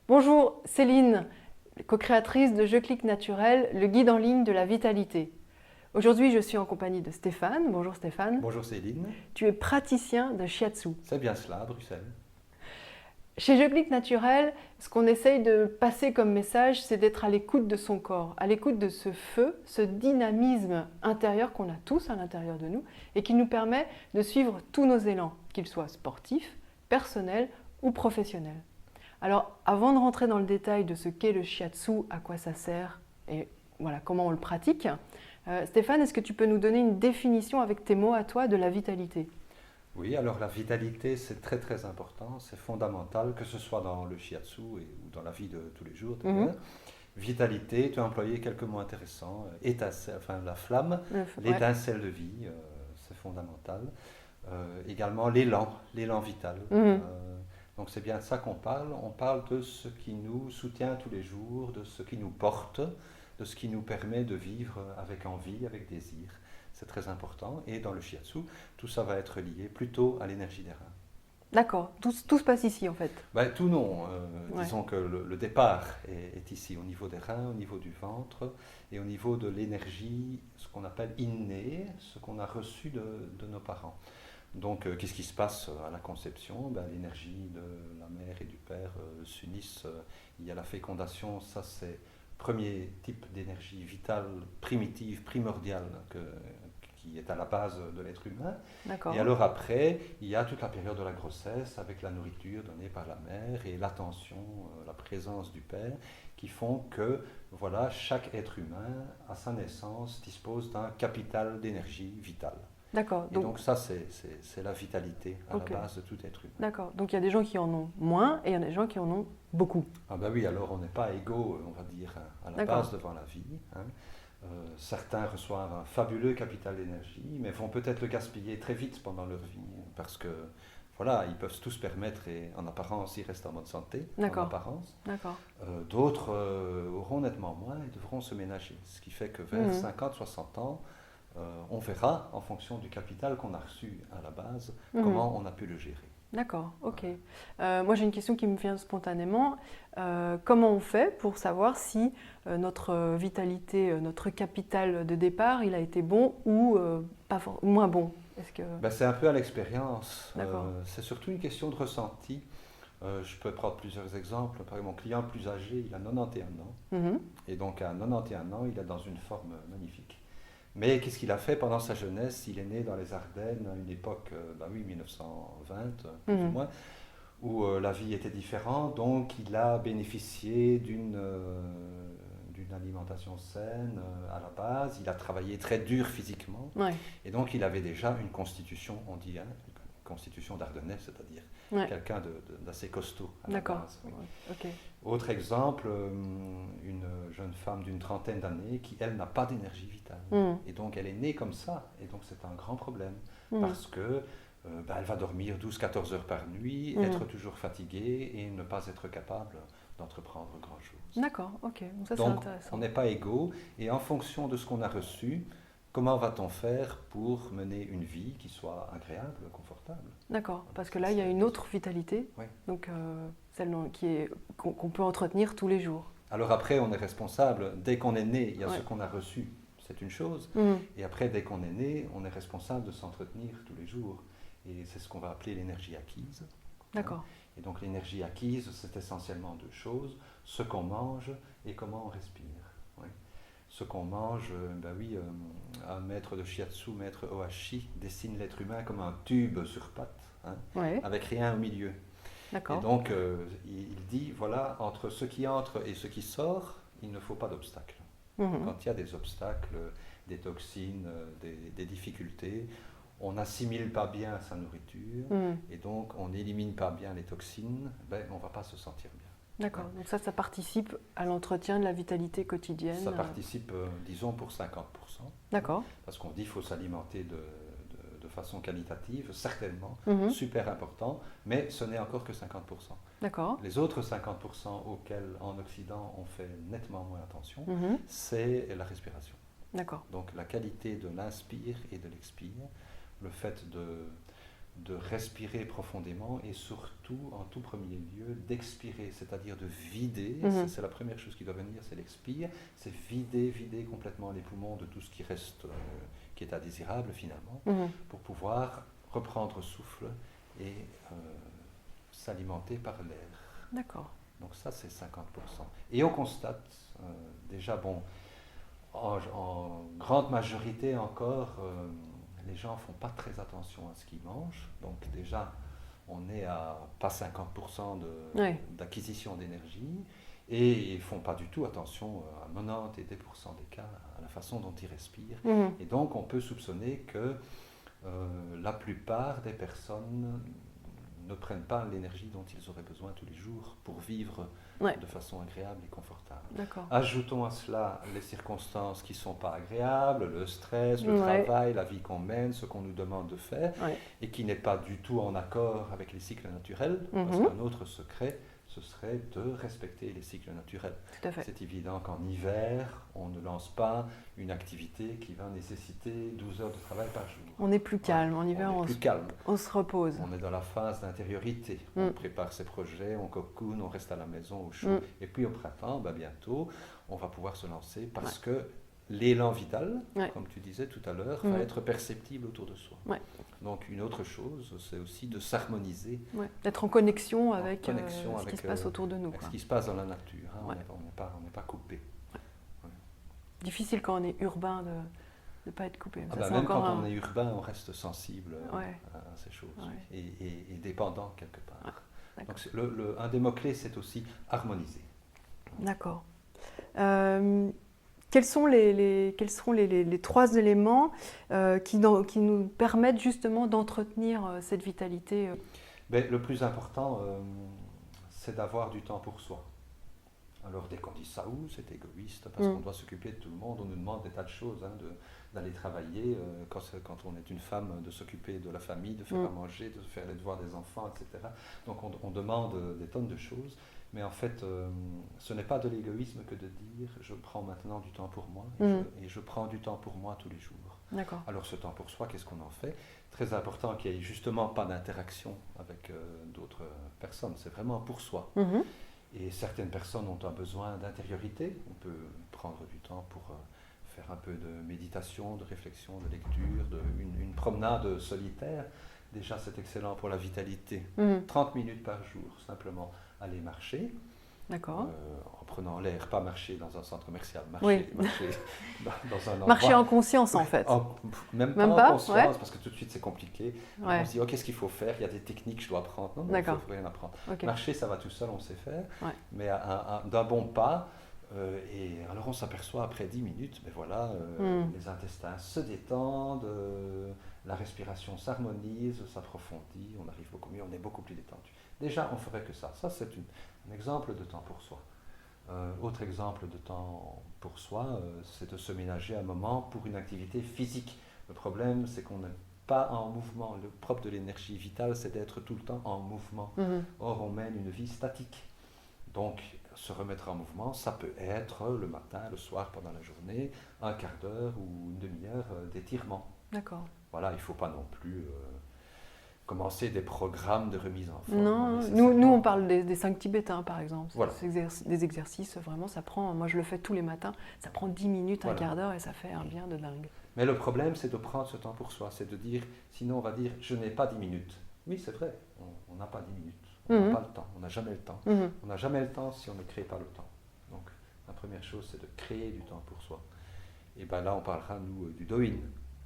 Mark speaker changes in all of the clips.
Speaker 1: Bonjour, Céline, co-créatrice de Je Clique Naturel, le guide en ligne de la vitalité. Aujourd'hui, je suis en compagnie de Stéphane. Bonjour Stéphane.
Speaker 2: Bonjour Céline,
Speaker 1: Tu es praticien de shiatsu.
Speaker 2: c'est bien cela à Bruxelles.
Speaker 1: Chez Je Clique Naturel, ce qu'on essaye de passer comme message, c'est d'être à l'écoute de son corps, à l'écoute de ce feu, ce dynamisme intérieur qu'on a tous à l'intérieur de nous et qui nous permet de suivre tous nos élans, qu'ils soient sportifs, personnels ou professionnels. Alors, avant de rentrer dans le détail de ce qu'est le shiatsu, à quoi ça sert et voilà, comment on le pratique, Stéphane, est-ce que tu peux nous donner une définition avec tes mots à toi de la vitalité?
Speaker 2: Oui, alors la vitalité c'est très très important, c'est fondamental que ce soit dans le shiatsu ou dans la vie de tous les jours
Speaker 1: Mhm.
Speaker 2: d'ailleurs. Vitalité, tu as employé quelques mots intéressants, étincelle, enfin la flamme,
Speaker 1: Ouais.
Speaker 2: l'étincelle de vie, c'est fondamental. Également l'élan vital.
Speaker 1: Mhm.
Speaker 2: Donc c'est bien de ça qu'on parle. On parle de ce qui nous soutient tous les jours, de ce qui nous porte, de ce qui nous permet de vivre avec envie, avec désir. C'est très important. Et dans le shiatsu, tout ça va être lié plutôt à l'énergie des reins.
Speaker 1: D'accord, tout se passe ici en fait.
Speaker 2: Ben, tout non.
Speaker 1: Ouais.
Speaker 2: Disons que le départ est ici, au niveau des reins, au niveau du ventre et au niveau de l'énergie, ce qu'on appelle innée, ce qu'on a reçu de nos parents. Donc, qu'est-ce qui se passe à la conception? Ben, l'énergie de la mère et du père s'unissent. Il y a la fécondation, ça c'est le premier type d'énergie vitale, primitive, primordiale, qui est à la base de l'être humain. Et
Speaker 1: D'accord.
Speaker 2: alors après, il y a toute la période de la grossesse avec la nourriture donnée par la mère et l'attention, la présence du père, qui font que voilà, chaque être humain, à sa naissance, dispose d'un capital d'énergie vitale.
Speaker 1: D'accord.
Speaker 2: Et donc ça, c'est la vitalité à la
Speaker 1: Ok.
Speaker 2: base de tout être humain.
Speaker 1: D'accord. Donc il y a des gens qui en ont moins et il y en a des gens qui en ont beaucoup.
Speaker 2: Ah ben oui, alors on n'est pas égaux, on va dire, à la
Speaker 1: D'accord.
Speaker 2: base devant la vie. Hein. Certains reçoivent un fabuleux capital d'énergie, mais vont peut-être le gaspiller très vite pendant leur vie, parce que voilà, ils peuvent tout se permettre et en apparence, ils restent en bonne santé, en
Speaker 1: D'accord.
Speaker 2: apparence.
Speaker 1: D'accord.
Speaker 2: D'autres auront nettement moins et devront se ménager, ce qui fait que vers
Speaker 1: Mhm.
Speaker 2: 50-60 ans, on verra, en fonction du capital qu'on a reçu à la base,
Speaker 1: Mhm.
Speaker 2: comment on a pu le gérer.
Speaker 1: D'accord, ok.
Speaker 2: Voilà.
Speaker 1: Moi j'ai une question qui me vient spontanément. Comment on fait pour savoir si notre vitalité, notre capital de départ, il a été bon ou pas moins bon? Est-ce que...
Speaker 2: Ben, c'est un peu à l'expérience,
Speaker 1: D'accord.
Speaker 2: c'est surtout une question de ressenti. Je peux prendre plusieurs exemples. Par exemple, mon client le plus âgé, il a 91 ans.
Speaker 1: Mhm.
Speaker 2: Et donc à 91 ans, il est dans une forme magnifique. Mais qu'est-ce qu'il a fait pendant sa jeunesse? Il est né dans les Ardennes, à une époque, ben oui, 1920, plus ou
Speaker 1: Mhm.
Speaker 2: moins, où la vie était différente. Donc il a bénéficié d'une alimentation saine à la base. Il a travaillé très dur physiquement.
Speaker 1: Ouais,
Speaker 2: Et donc il avait déjà une constitution, on dit, hein, une constitution d'Ardennais, c'est-à-dire
Speaker 1: ouais,
Speaker 2: quelqu'un d'assez costaud à la
Speaker 1: d'accord.
Speaker 2: base. Oui.
Speaker 1: Ouais, ok.
Speaker 2: Autre exemple, une jeune femme d'une trentaine d'années qui, elle, n'a pas d'énergie vitale.
Speaker 1: Mhm.
Speaker 2: Et donc, elle est née comme ça. Et donc, c'est un grand problème.
Speaker 1: Mhm.
Speaker 2: Parce que ben, elle va dormir 12-14 heures par nuit,
Speaker 1: Mhm.
Speaker 2: être toujours fatiguée et ne pas être capable d'entreprendre grand-chose.
Speaker 1: D'accord, ok. Donc ça c'est
Speaker 2: Donc, on
Speaker 1: intéressant.
Speaker 2: n'est pas égaux. Et en fonction de ce qu'on a reçu, comment va-t-on faire pour mener une vie qui soit agréable, confortable?
Speaker 1: D'accord, parce que
Speaker 2: Ça,
Speaker 1: là il y a une autre vitalité,
Speaker 2: oui.
Speaker 1: donc celle qu'on peut entretenir tous les jours.
Speaker 2: Alors après, on est responsable. Dès qu'on est né, il y a ce
Speaker 1: Ouais.
Speaker 2: qu'on a reçu, c'est une chose.
Speaker 1: Mhm.
Speaker 2: Et après, dès qu'on est né, on est responsable de s'entretenir tous les jours. Et c'est ce qu'on va appeler l'énergie acquise. Hein.
Speaker 1: D'accord.
Speaker 2: Et donc l'énergie acquise, c'est essentiellement deux choses, ce qu'on mange et comment on respire. Oui. Ce qu'on mange, ben oui, un maître de shiatsu, maître Ohashi, dessine l'être humain comme un tube sur pattes, hein,
Speaker 1: Ouais,
Speaker 2: avec rien au milieu. Et
Speaker 1: d'accord.
Speaker 2: donc, il dit, voilà, entre ce qui entre et ce qui sort, il ne faut pas d'obstacle.
Speaker 1: Mhm.
Speaker 2: Quand il y a des obstacles, des toxines, des difficultés, on n'assimile pas bien sa nourriture
Speaker 1: Mhm.
Speaker 2: et donc on n'élimine pas bien les toxines, ben, on ne va pas se sentir bien.
Speaker 1: D'accord,
Speaker 2: Hein.
Speaker 1: donc ça participe à l'entretien de la vitalité quotidienne.
Speaker 2: Ça participe, disons, pour 50%, hein,
Speaker 1: D'accord.
Speaker 2: parce qu'on dit qu'il faut s'alimenter de façon qualitative, certainement,
Speaker 1: Mhm.
Speaker 2: super important, mais ce n'est encore que 50%.
Speaker 1: D'accord.
Speaker 2: Les autres 50% auxquels en Occident on fait nettement moins attention,
Speaker 1: Mhm.
Speaker 2: c'est la respiration.
Speaker 1: D'accord.
Speaker 2: Donc la qualité de l'inspire et de l'expire, le fait de respirer profondément et surtout, en tout premier lieu, d'expirer, c'est-à-dire de vider. C'est la première chose qui doit venir, c'est l'expire. C'est vider complètement les poumons de tout ce qui reste, qui est indésirable finalement, pour pouvoir reprendre souffle et s'alimenter par l'air.
Speaker 1: D'accord.
Speaker 2: Donc ça, c'est 50%. Et on constate, déjà, bon, en grande majorité encore, les gens ne font pas très attention à ce qu'ils mangent. Donc déjà, on est à pas 50% d'acquisition d'énergie. Et ils ne font pas du tout attention à 90 et 10% des cas à la façon dont ils respirent. Et donc, on peut soupçonner que la plupart des personnes ne prennent pas l'énergie dont ils auraient besoin tous les jours pour vivre de façon agréable et confortable.
Speaker 1: D'accord.
Speaker 2: Ajoutons à cela les circonstances qui ne sont pas agréables, le stress, le travail, la vie qu'on mène, ce qu'on nous demande de faire, et qui n'est pas du tout en accord avec les cycles naturels, parce qu'un autre secret, ce serait de respecter les cycles naturels.
Speaker 1: Tout à fait.
Speaker 2: C'est évident qu'en hiver, on ne lance pas une activité qui va nécessiter 12 heures de travail par jour.
Speaker 1: On est plus calme. En hiver, on se repose.
Speaker 2: On est dans la phase d'intériorité. On prépare ses projets, on cocoon, on reste à la maison au chaud. Et puis au printemps, bientôt, on va pouvoir se lancer parce que l'élan vital, comme tu disais tout à l'heure, va être perceptible autour de soi. Donc une autre chose, c'est aussi de s'harmoniser.
Speaker 1: D'être en connexion avec ce qui se passe autour de nous.
Speaker 2: Avec ce qui se passe dans la nature. On n'est pas coupé.
Speaker 1: Difficile quand on est urbain de ne pas être coupé.
Speaker 2: Même quand on est urbain, on reste sensible à ces choses et dépendant quelque part. Donc un des mots-clés, c'est aussi harmoniser.
Speaker 1: D'accord. Quels seront les trois éléments qui nous permettent justement d'entretenir cette vitalité
Speaker 2: Le plus important, c'est d'avoir du temps pour soi. Alors dès qu'on dit ça, c'est égoïste, parce qu'on doit s'occuper de tout le monde, on nous demande des tas de choses, d'aller travailler, quand on est une femme, de s'occuper de la famille, de faire à manger, de faire les devoirs des enfants, etc. Donc on demande des tonnes de choses. Mais en fait, ce n'est pas de l'égoïsme que de dire je prends maintenant du temps pour moi et je prends du temps pour moi tous les jours.
Speaker 1: D'accord.
Speaker 2: Alors ce temps pour soi, qu'est-ce qu'on en fait? Très important qu'il n'y ait justement pas d'interaction avec d'autres personnes. C'est vraiment pour soi. Et certaines personnes ont un besoin d'intériorité. On peut prendre du temps pour faire un peu de méditation, de réflexion, de lecture, une promenade solitaire. Déjà, c'est excellent pour la vitalité. 30 minutes par jour, simplement. Aller marcher, en prenant l'air, pas marcher dans un centre commercial, marcher dans un endroit.
Speaker 1: Marcher en conscience en fait.
Speaker 2: Même pas en conscience, parce que tout de suite c'est compliqué. On se dit, qu'est-ce qu'il faut faire? Il y a des techniques que je dois apprendre. Non, il ne faut rien apprendre. Marcher, ça va tout seul, on sait faire. Mais d'un bon pas, et alors on s'aperçoit après 10 minutes, les intestins se détendent, la respiration s'harmonise, s'approfondit, on arrive beaucoup mieux, on est beaucoup plus détendu. Déjà, on ferait que ça. Ça, c'est un exemple de temps pour soi. Autre exemple de temps pour soi, c'est de se ménager un moment pour une activité physique. Le problème, c'est qu'on n'est pas en mouvement. Le propre de l'énergie vitale, c'est d'être tout le temps en mouvement. Or, on mène une vie statique. Donc, se remettre en mouvement, ça peut être le matin, le soir, pendant la journée, un quart d'heure ou une demi-heure d'étirement.
Speaker 1: D'accord.
Speaker 2: Voilà, il ne faut pas non plus commencer des programmes de remise en forme.
Speaker 1: Non, nous on parle des 5 tibétains par exemple.
Speaker 2: Voilà.
Speaker 1: Des exercices, vraiment, ça prend, moi je le fais tous les matins, ça prend 10 minutes, un quart d'heure et ça fait un bien de dingue.
Speaker 2: Mais le problème, c'est de prendre ce temps pour soi, c'est de dire, sinon on va dire, je n'ai pas 10 minutes. Oui, c'est vrai, on n'a pas 10 minutes, on n'a pas le temps, on n'a jamais le temps. On n'a jamais le temps si on ne crée pas le temps. Donc, la première chose, c'est de créer du temps pour soi. Et bien là, on parlera, nous, du Doin.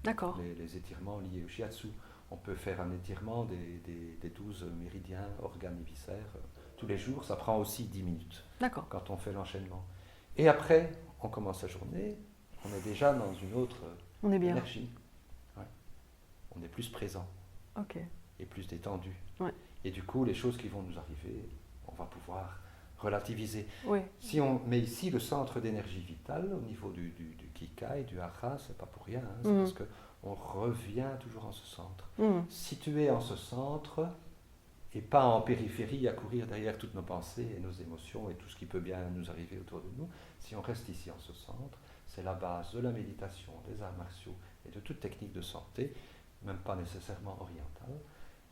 Speaker 1: D'accord.
Speaker 2: Les étirements liés au shiatsu. On peut faire un étirement des 12 méridiens, organes et viscères tous les jours. Ça prend aussi 10 minutes.
Speaker 1: D'accord.
Speaker 2: Quand on fait l'enchaînement. Et après, on commence la journée, on est déjà dans une autre énergie. Ouais. On est plus présent. Et plus détendu. Et du coup, les choses qui vont nous arriver, on va pouvoir relativiser. Si on met ici le centre d'énergie vitale au niveau du Kikai, du Hara, c'est pas pour rien. C'est parce que on revient toujours en ce centre. Situé en ce centre et pas en périphérie à courir derrière toutes nos pensées et nos émotions et tout ce qui peut bien nous arriver autour de nous. Si on reste ici en ce centre, c'est la base de la méditation, des arts martiaux et de toute technique de santé, même pas nécessairement orientale.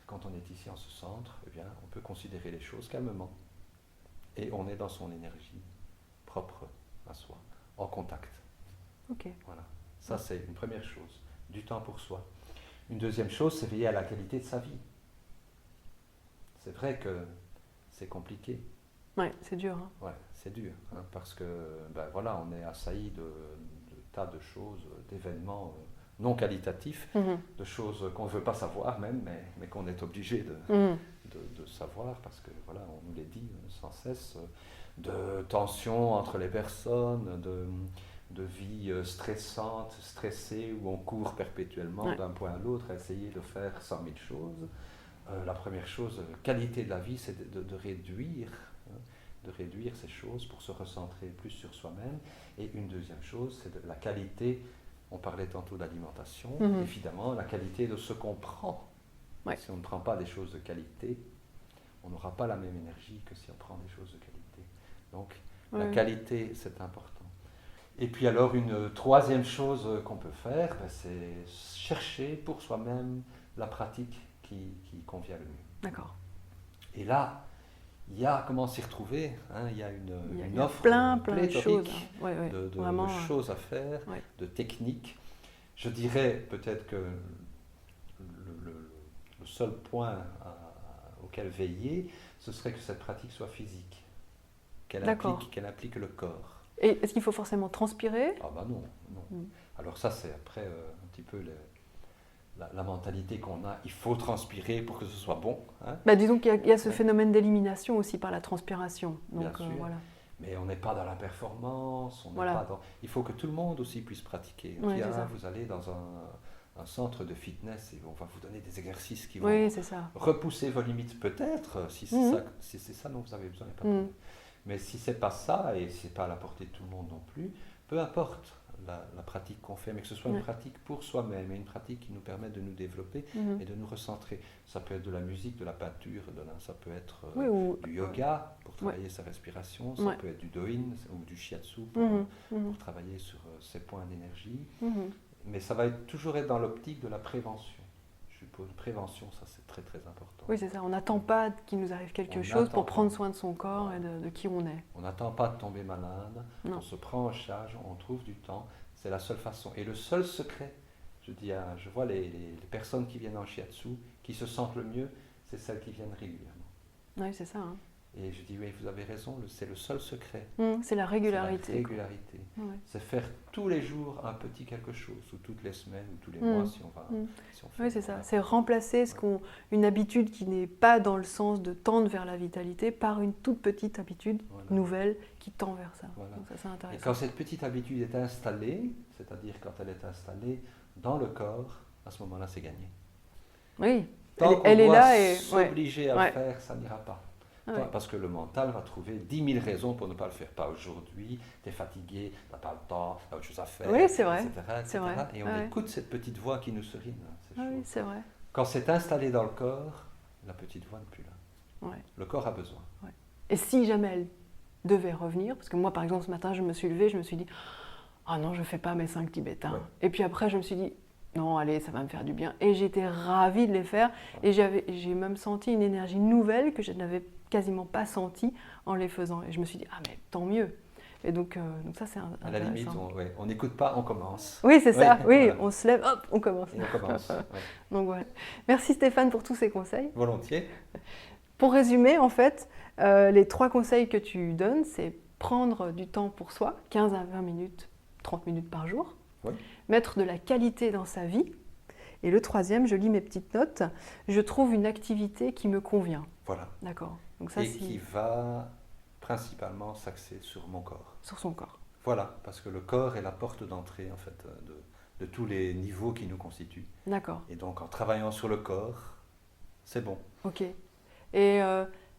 Speaker 2: quand on est ici en ce centre, eh bien, on peut considérer les choses calmement. Et on est dans son énergie propre à soi, en contact.
Speaker 1: Ok.
Speaker 2: Voilà. Ça, c'est une première chose. Du temps pour soi. Une deuxième chose, c'est veiller à la qualité de sa vie. C'est vrai que c'est compliqué.
Speaker 1: Ouais, c'est dur. Hein.
Speaker 2: Ouais, c'est dur. Hein, parce que, ben voilà, on est assailli de tas de choses, d'événements non qualitatifs, de choses qu'on ne veut pas savoir même, mais qu'on est obligé de savoir, parce que voilà, on nous les dit sans cesse, de tensions entre les personnes, de vie stressante, stressée, où on court perpétuellement d'un point à l'autre à essayer de faire 100 000 choses. La première chose, qualité de la vie, c'est de réduire ces choses pour se recentrer plus sur soi-même. Et une deuxième chose, c'est de la qualité. On parlait tantôt d'alimentation, évidemment, la qualité de ce qu'on prend. Ouais. Si on ne prend pas des choses de qualité, on n'aura pas la même énergie que si on prend des choses de qualité. Donc, la qualité, c'est important. Et puis alors, une troisième chose qu'on peut faire, ben, c'est chercher pour soi-même la pratique qui convient le mieux.
Speaker 1: D'accord.
Speaker 2: Et là, il y a comment s'y retrouver, hein, il y a une offre
Speaker 1: plein
Speaker 2: pléthorique
Speaker 1: de choses, hein.
Speaker 2: de choses à faire, de techniques. Je dirais peut-être que le seul point auquel veiller, ce serait que cette pratique soit physique, qu'elle implique le corps.
Speaker 1: Et est-ce qu'il faut forcément transpirer ?
Speaker 2: Ah ben non. Alors ça, c'est après un petit peu la mentalité qu'on a, il faut transpirer pour que ce soit bon. Hein.
Speaker 1: Bah, disons qu'il y a ce phénomène d'élimination aussi par la transpiration. Donc,
Speaker 2: bien sûr,
Speaker 1: voilà.
Speaker 2: Mais on n'est pas dans la performance, il faut que tout le monde aussi puisse pratiquer. On dit, vous allez dans un centre de fitness et on va vous donner des exercices qui vont repousser vos limites peut-être, si c'est ça dont vous avez besoin. Mais si c'est pas ça, et c'est pas à la portée de tout le monde non plus, peu importe la pratique qu'on fait, mais que ce soit une pratique pour soi-même, et une pratique qui nous permet de nous développer et de nous recentrer. Ça peut être de la musique, de la peinture, ça peut être du yoga pour travailler sa respiration, ça peut être du doin ou du shiatsu pour travailler sur ses points d'énergie. Mais ça va toujours être dans l'optique de la prévention. Je suppose, prévention, ça c'est très très important.
Speaker 1: Oui, c'est ça, on n'attend pas qu'il nous arrive quelque chose pour prendre soin de son corps et de qui on est.
Speaker 2: On n'attend pas de tomber malade, on se prend en charge, on trouve du temps, c'est la seule façon. Et le seul secret, je vois les personnes qui viennent en shiatsu, qui se sentent le mieux, c'est celles qui viennent régulièrement.
Speaker 1: Oui, c'est ça. Hein.
Speaker 2: Et je dis, oui, vous avez raison, c'est le seul secret.
Speaker 1: C'est la régularité.
Speaker 2: C'est la régularité. C'est faire tous les jours un petit quelque chose, ou toutes les semaines, ou tous les mois, si on va.
Speaker 1: Oui, c'est ça. C'est remplacer une habitude qui n'est pas dans le sens de tendre vers la vitalité par une toute petite habitude nouvelle qui tend vers ça.
Speaker 2: Voilà.
Speaker 1: Donc ça, c'est intéressant.
Speaker 2: Et quand cette petite habitude est installée, c'est-à-dire quand elle est installée dans le corps, à ce moment-là, c'est gagné.
Speaker 1: Oui,
Speaker 2: Tant
Speaker 1: elle est là et
Speaker 2: s'obliger à faire, ça n'ira pas. Parce que le mental va trouver 10 000 raisons pour ne pas le faire. Pas aujourd'hui, tu es fatigué, tu n'as pas le temps, tu as autre chose à faire,
Speaker 1: oui, c'est vrai.
Speaker 2: etc. Et on écoute cette petite voix qui nous serine.
Speaker 1: Oui, c'est vrai.
Speaker 2: Quand c'est installé dans le corps, la petite voix n'est plus là. Le corps a besoin.
Speaker 1: Et si jamais elle devait revenir, parce que moi, par exemple, ce matin, je me suis levée, je me suis dit « Ah non, je ne fais pas mes 5 tibétains. » Et puis après, je me suis dit « Non, allez, ça va me faire du bien. » Et j'étais ravie de les faire. Et j'ai même senti une énergie nouvelle que je n'avais quasiment pas sentie en les faisant. Et je me suis dit « Ah, mais tant mieux. » Et donc ça, c'est intéressant.
Speaker 2: À la limite, on n'écoute pas, on commence.
Speaker 1: Oui, c'est ça. Oui, voilà. On se lève, hop, on commence.
Speaker 2: Et on commence.
Speaker 1: Donc voilà. Merci Stéphane pour tous ces conseils.
Speaker 2: Volontiers.
Speaker 1: Pour résumer, en fait, les 3 conseils que tu donnes, c'est prendre du temps pour soi, 15 à 20 minutes, 30 minutes par jour, mettre de la qualité dans sa vie. Et le 3e, je lis mes petites notes, je trouve une activité qui me convient.
Speaker 2: Voilà.
Speaker 1: D'accord. Donc ça,
Speaker 2: qui va principalement s'axer sur mon corps.
Speaker 1: Sur son corps.
Speaker 2: Voilà, parce que le corps est la porte d'entrée en fait de tous les niveaux qui nous constituent.
Speaker 1: D'accord.
Speaker 2: Et donc en travaillant sur le corps, c'est bon.
Speaker 1: Ok. Et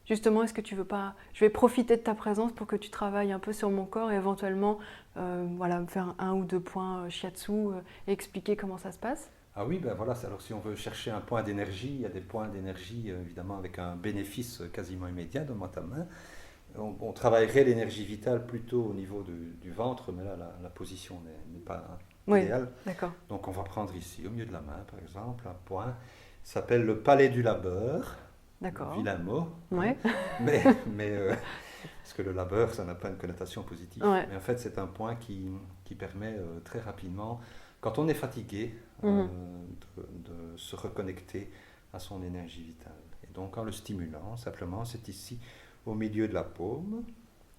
Speaker 1: justement, est-ce que tu veux pas... Je vais profiter de ta présence pour que tu travailles un peu sur mon corps et éventuellement faire 1 ou 2 points shiatsu et expliquer comment ça se passe.
Speaker 2: Ah oui, ben voilà, alors si on veut chercher un point d'énergie, il y a des points d'énergie évidemment avec un bénéfice quasiment immédiat dans ta main. On travaillerait l'énergie vitale plutôt au niveau du ventre, mais là la position n'est pas idéale.
Speaker 1: D'accord.
Speaker 2: Donc on va prendre ici, au milieu de la main par exemple, un point. s'appelle le palais du labeur.
Speaker 1: D'accord.
Speaker 2: Vilain mot.
Speaker 1: Ouais.
Speaker 2: Mais parce que le labeur, ça n'a pas une connotation positive.
Speaker 1: Ouais.
Speaker 2: Mais en fait, c'est un point qui permet très rapidement, quand on est fatigué,
Speaker 1: Mhm.
Speaker 2: de se reconnecter à son énergie vitale. Et donc en le stimulant, simplement, c'est ici, au milieu de la paume.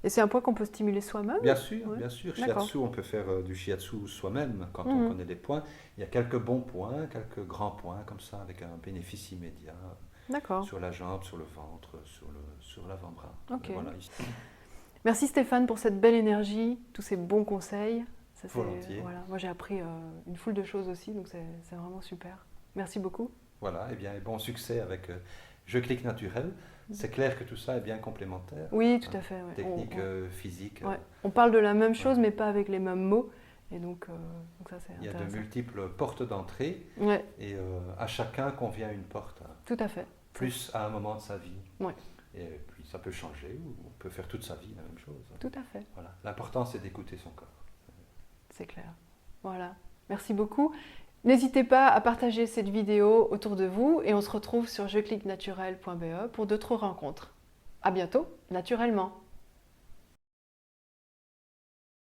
Speaker 1: Et c'est un point qu'on peut stimuler soi-même?
Speaker 2: Bien sûr,
Speaker 1: Ouais.
Speaker 2: bien sûr.
Speaker 1: D'accord.
Speaker 2: Shiatsu, on peut faire du shiatsu soi-même quand on
Speaker 1: Mhm.
Speaker 2: connaît les points. Il y a quelques bons points, quelques grands points comme ça, avec un bénéfice immédiat
Speaker 1: D'accord.
Speaker 2: sur la jambe, sur le ventre, sur l'avant-bras.
Speaker 1: Ok.
Speaker 2: Et voilà, ici.
Speaker 1: Merci Stéphane pour cette belle énergie, tous ces bons conseils. Ça,
Speaker 2: Volontiers.
Speaker 1: voilà. Moi j'ai appris une foule de choses aussi, donc c'est vraiment super. Merci beaucoup.
Speaker 2: Voilà, et bien, et bon succès avec Je clique naturel. C'est clair que tout ça est bien complémentaire.
Speaker 1: Oui, tout à fait. Ouais.
Speaker 2: Technique, physique.
Speaker 1: Ouais. On parle de la même chose, mais pas avec les mêmes mots. Et donc ça c'est
Speaker 2: Il y a de
Speaker 1: intéressant.
Speaker 2: multiples portes d'entrée
Speaker 1: Ouais,
Speaker 2: et à chacun convient une porte, hein,
Speaker 1: tout à fait.
Speaker 2: plus à un moment de sa vie.
Speaker 1: Ouais.
Speaker 2: Et puis ça peut changer, ou on peut faire toute sa vie la même chose.
Speaker 1: Tout à fait,
Speaker 2: Voilà. L'important, c'est d'écouter son corps.
Speaker 1: c'est clair. Voilà. Merci beaucoup. N'hésitez pas à partager cette vidéo autour de vous et on se retrouve sur jecliquenaturel.be pour d'autres rencontres. À bientôt, naturellement.